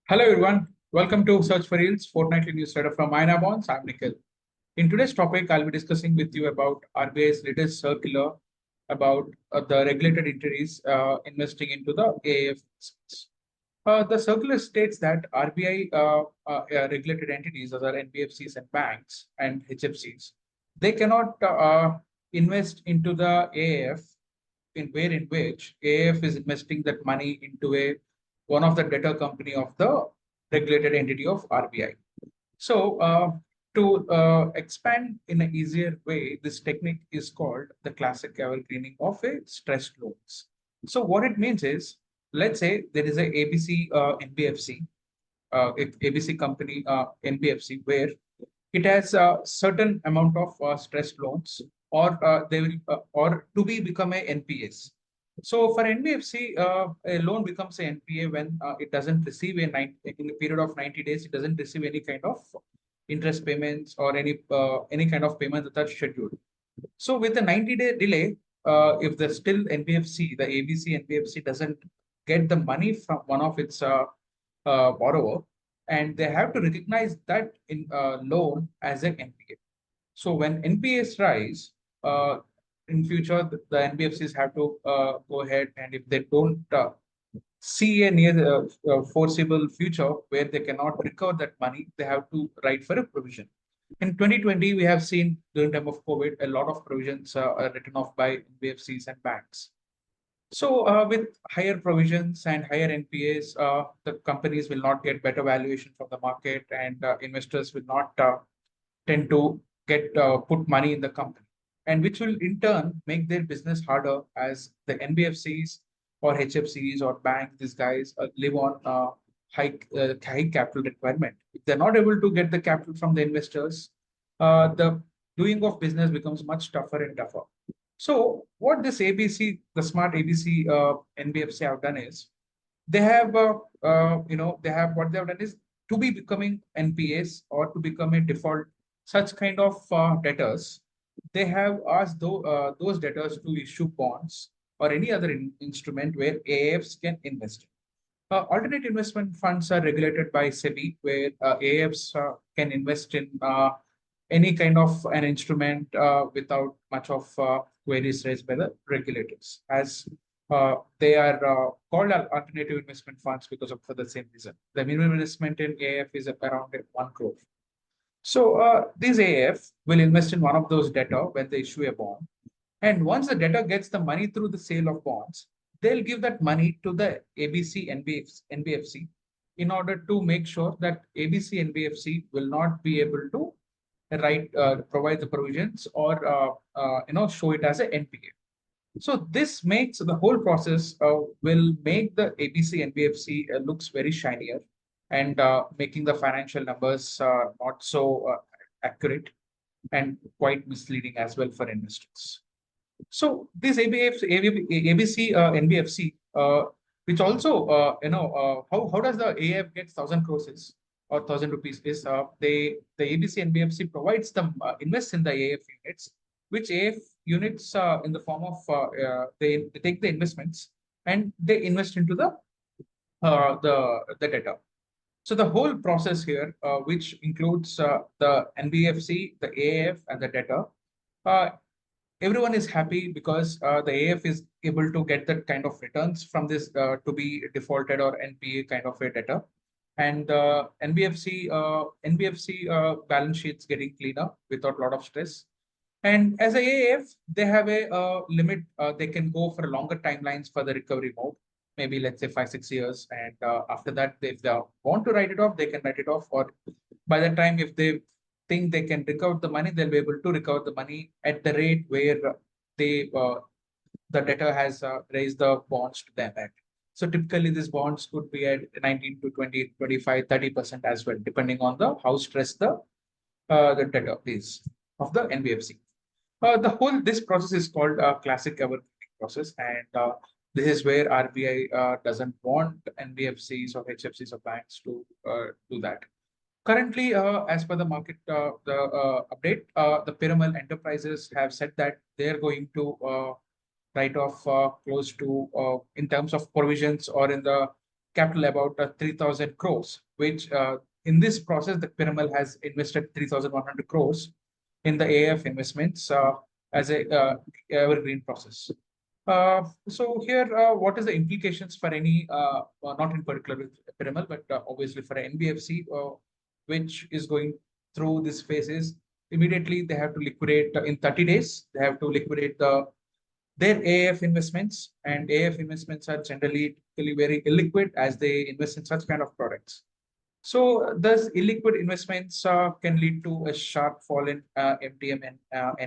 Hello everyone, welcome to Search for Yields, fortnightly newsletter from Ina Bonds. I'm Nikhil. In today's topic, I'll be discussing with you about RBI's latest circular about the regulated entities investing into the AAF space. The circular states that RBI regulated entities, as are NBFCs and banks and HFCs, they cannot invest into the AAF in which AAF is investing that money into a one of the debtor company of the regulated entity of RBI. So to expand in an easier way, this technique is called the classic evergreening of a stressed loans. So what it means is, let's say there is a ABC NBFC, ABC company NBFC, where it has a certain amount of stressed loans, or they will or to be become a NPS. So for NBFC, a loan becomes a NPA when it doesn't receive in a period of 90 days, it doesn't receive any kind of interest payments or any kind of payments that are scheduled. So with the 90-day delay, if the still NBFC, the ABC NBFC doesn't get the money from one of its borrower, and they have to recognize that in loan as an NPA. So when NPAs rise, in future the NBFCs have to go ahead, and if they don't see a near foreseeable future where they cannot recover that money, they have to write for a provision. In 2020, we have seen during time of COVID, a lot of provisions are written off by NBFCs and banks. So with higher provisions and higher NPAs, the companies will not get better valuation from the market, and investors will not tend to get put money in the company, and which will in turn make their business harder, as the NBFCs or HFCs or banks, these guys live on high capital requirement. If they're not able to get the capital from the investors, the doing of business becomes much tougher and tougher. So what this ABC, the smart ABC NBFC have done is, they have they have what they have done is, to be becoming NPAs or to become a default such kind of debtors, they have asked those debtors to issue bonds or any other instrument where AIFs can invest. Alternate investment funds are regulated by SEBI, where AIFs can invest in any kind of an instrument without much of queries raised by the regulators, as they are called alternative investment funds because of for the same reason. The minimum investment in AIF is around 1 crore. So this AIF will invest in one of those debtor when they issue a bond. And once the debtor gets the money through the sale of bonds, they'll give that money to the ABC NBFC in order to make sure that ABC NBFC will not be able to provide the provisions or show it as a NPA. So this makes the whole process will make the ABC NBFC looks very shinier, and making the financial numbers not so accurate and quite misleading as well for investors. So this ABC NBFC, which also how does the AIF get 1,000 crores or 1,000 rupees is, the ABC NBFC provides them invest in the AIF units, which AIF units in the form of they take the investments and they invest into the debtor. So the whole process here, which includes the NBFC, the AIF, and the debtor, uh, everyone is happy because the AIF is able to get that kind of returns from this to be defaulted or NPA kind of a debtor, and NBFC balance sheets getting cleaner without a lot of stress. And as a AIF, they have a limit. They can go for longer timelines for the recovery mode, maybe let's say 5-6 years. And after that, if they want to write it off, they can write it off. Or by the time, if they think they can recover the money, they'll be able to recover the money at the rate where they the debtor has raised the bonds to them at. So typically, these bonds could be at 19 to 20, 25, 30% as well, depending on the how stressed the debtor is of the NBFC. This process is called classic evergreening process, and this is where RBI doesn't want NBFCs or HFCs or banks to do that. Currently, as per the market, the update, the Piramal Enterprises have said that they're going to write off close to, in terms of provisions or in the capital about 3,000 crores, which in this process, the pyramid has invested 3,100 crores in the AIF investments as a evergreen process. So here, what is the implications for any, not in particular with pyramid, but obviously for NBFC, which is going through this phases, immediately they have to liquidate in 30 days. They have to liquidate their AIF investments, and AIF investments are generally very illiquid as they invest in such kind of products. So thus illiquid investments can lead to a sharp fall in MTM and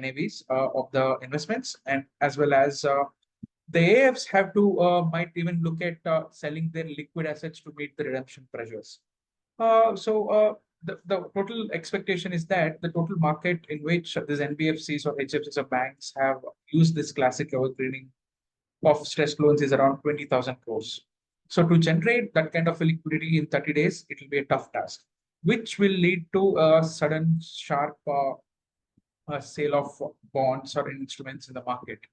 NAVs of the investments, and as well as the AIFs have to might even look at selling their liquid assets to meet the redemption pressures. The total expectation is that the total market in which these NBFCs or HFCs or banks have used this classic evergreening of stressed loans is around 20,000 crores. So to generate that kind of a liquidity in 30 days, it will be a tough task, which will lead to a sudden sharp sale of bonds or instruments in the market.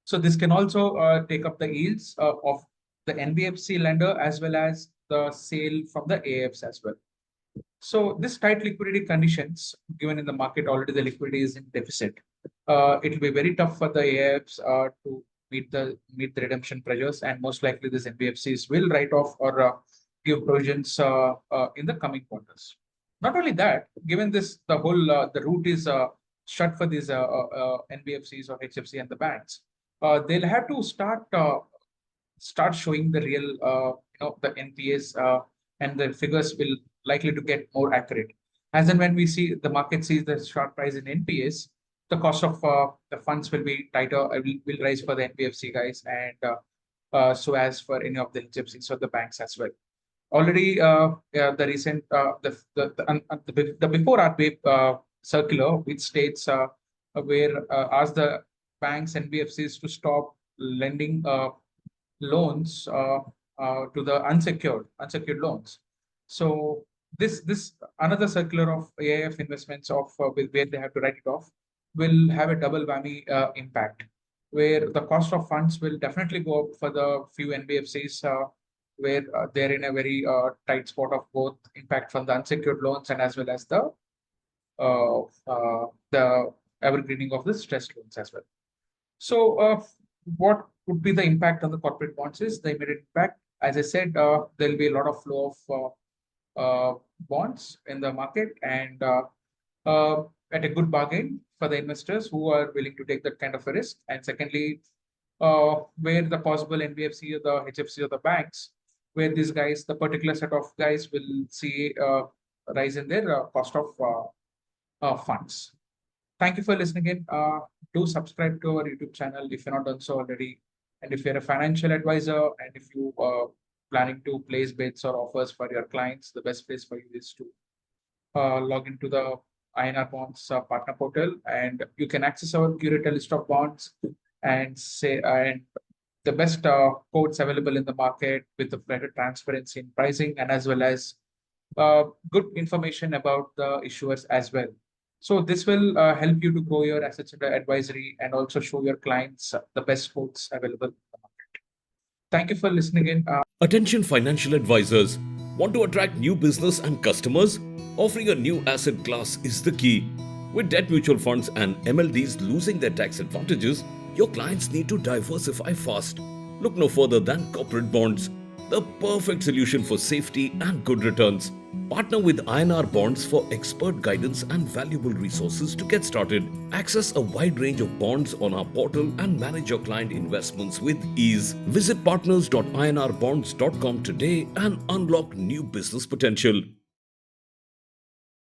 So this can also take up the yields of the NBFC lender as well as the sale from the AIFs as well. So this tight liquidity conditions, given in the market already the liquidity is in deficit, it will be very tough for the AIFs to meet the redemption pressures, and most likely these NBFCs will write off or give provisions in the coming quarters. Not only that, given this, the whole the route is shut for these NBFCs or HFC and the banks, they'll have to start showing the real the NPAs and the figures will likely to get more accurate. As and when we see the market sees the sharp rise in NPAs, the cost of the funds will be tighter, will rise for the NBFC guys, and so as for any of the HFCs or the banks as well. Already, the recent the before RBI circular, which states where asks the banks and NBFCs to stop lending loans to the unsecured loans. So this another circular of AIF investments of where they have to write it off will have a double whammy impact, where the cost of funds will definitely go up for the few NBFCs where they're in a very tight spot of both impact from the unsecured loans and as well as the evergreening of the stressed loans as well. So what would be the impact on the corporate bonds is the immediate impact. As I said, there'll be a lot of flow of bonds in the market, and at a good bargain for the investors who are willing to take that kind of a risk. And secondly, where the possible NBFC or the HFC or the banks, where these guys, the particular set of guys will see a rise in their cost of funds. Thank you for listening in. Do subscribe to our YouTube channel if you're not done so already. And if you're a financial advisor and if you are planning to place bids or offers for your clients, the best place for you is to log into the INR Bonds partner portal, and you can access our curated list of bonds and the best quotes available in the market with the better transparency in pricing, and as well as good information about the issuers as well. So this will help you to grow your assets under advisory and also show your clients the best quotes available in the market. Thank you for listening in. Attention financial advisors. Want to attract new business and customers? Offering a new asset class is the key. With debt mutual funds and MLDs losing their tax advantages, your clients need to diversify fast. Look no further than corporate bonds, the perfect solution for safety and good returns. Partner with INR Bonds for expert guidance and valuable resources to get started. Access a wide range of bonds on our portal and manage your client investments with ease. Visit partners.inrbonds.com today and unlock new business potential.